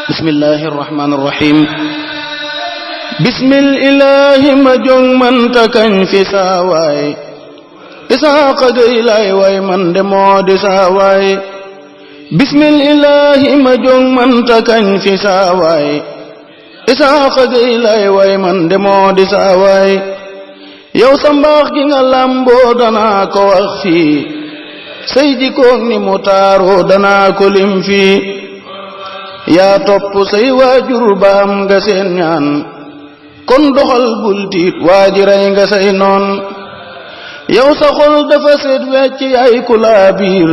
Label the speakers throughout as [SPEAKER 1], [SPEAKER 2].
[SPEAKER 1] bismillahi irrahmani irrahim bismillahi ma jóg manta kañ fi saawaay isaaqa gay lay way man de moo di saawaay bismillahi ma jóg manta kañ fi saawaay isaaqa gay lay way man de moo di saawaay yow sa mbaax gi nga làmboo danaa ko wax fii say jikkoog ni mu taaroo danaa ko lim fii yaa topp say waajur baam nga seen ñaan kon doxal bul tiit waajiray nga say noon yow sa xol dafa seet wecc ay ku laa biir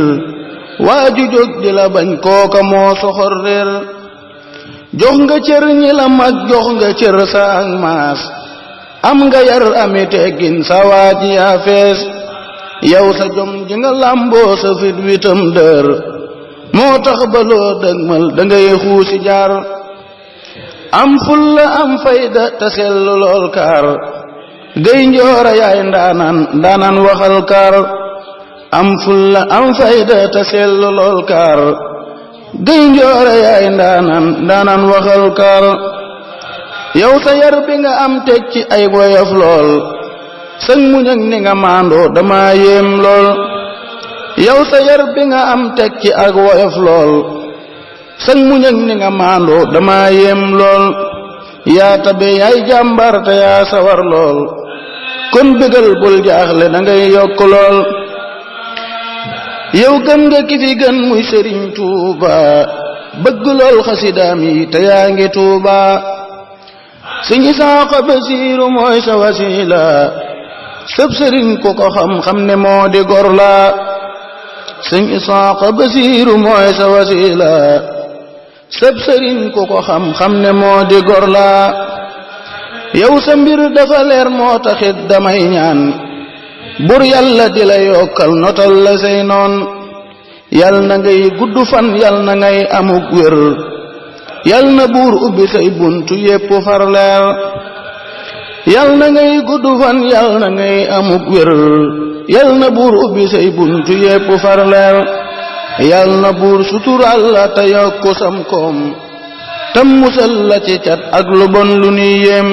[SPEAKER 1] waaju jóg di la bañ kooka moo soxor réer jox nga cër ñi la mag jox nga cër sa ak maas am nga yar ami teggin sa waaji yaa fees yow sa jom ji nga làmboo sa fit witam dër moo tax ba loo dëgmal dangay xuusi jaar am fulla am fayda te sellu lool kaar gay njoora yaay ndaanaan waxal kaar am fulla am fayda te sellu lool kaar gay njoora yaay ndaanaan waxal kaar yow sa yar bi nga am teg ci ay woyof lool sëg muñ ak ni nga maandoo dama yéem lool yow sa yar bi nga am teg ci ak woyof lool sëg muñ ak ni nga maandoo dama yéem lool yaa tabe yaay jàmbar te yaa sawar lool kon bégal bul jaaxle da ngay yokk lool yow gën nga ki fi gën muy sëriñ Tuuba bëgg lool xasidaam yi te yaa ngi Tuuba sëñ Isaaqa Basiiru mooy sa wasila sëb sëriñ ku ko xam ne moo di gor la sëñ Isaaqa Basiiru mooy sa wasila sëb sëriñ ku ko xam ne moo di gor la yow sa mbir dafa leer moo taxit damay ñaan bur yàlla di la yokkal notal la say noon yal na ngay gudd fan yal na ngay amuk wér yal na buur ubbi say buntu yépp far leer yal na ngay gudd fan yal na ngay amuk wér yal na buur ubbi say buntu yépp far leer yal na buur sutural la te yokku sam koom tam musal la ci cat ak lu bon lu nuy yéem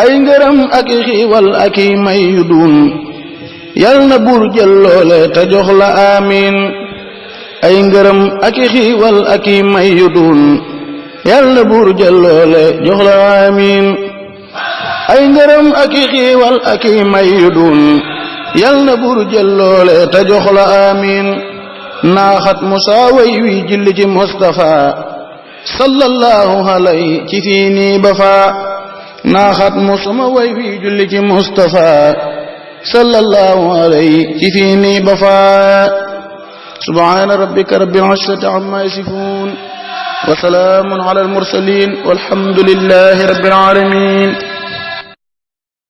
[SPEAKER 1] ay ngërëm ak i xiiwal ak i may yu duun yal na buur jël loole te jox la amiin ay ngërëm ak i xiiwal ak i may yu duun yal na buur jël loole jox la amiin ay ngërëm ak i xiiwal ak i may yu duun yal na buur jël loole te jox la amiin naaxat musaa way wi julli ci Mustafa sallallahu alayhi ci fii nii ba faa naaxat musuma way wi julli ci Mustafa sallallahu alayhi ci fii nii ba faa subhaana rabbika rabbil izzati amma yasifuun wa salaamun ala al mursaliin walhamdulillahi rabbil aalamiin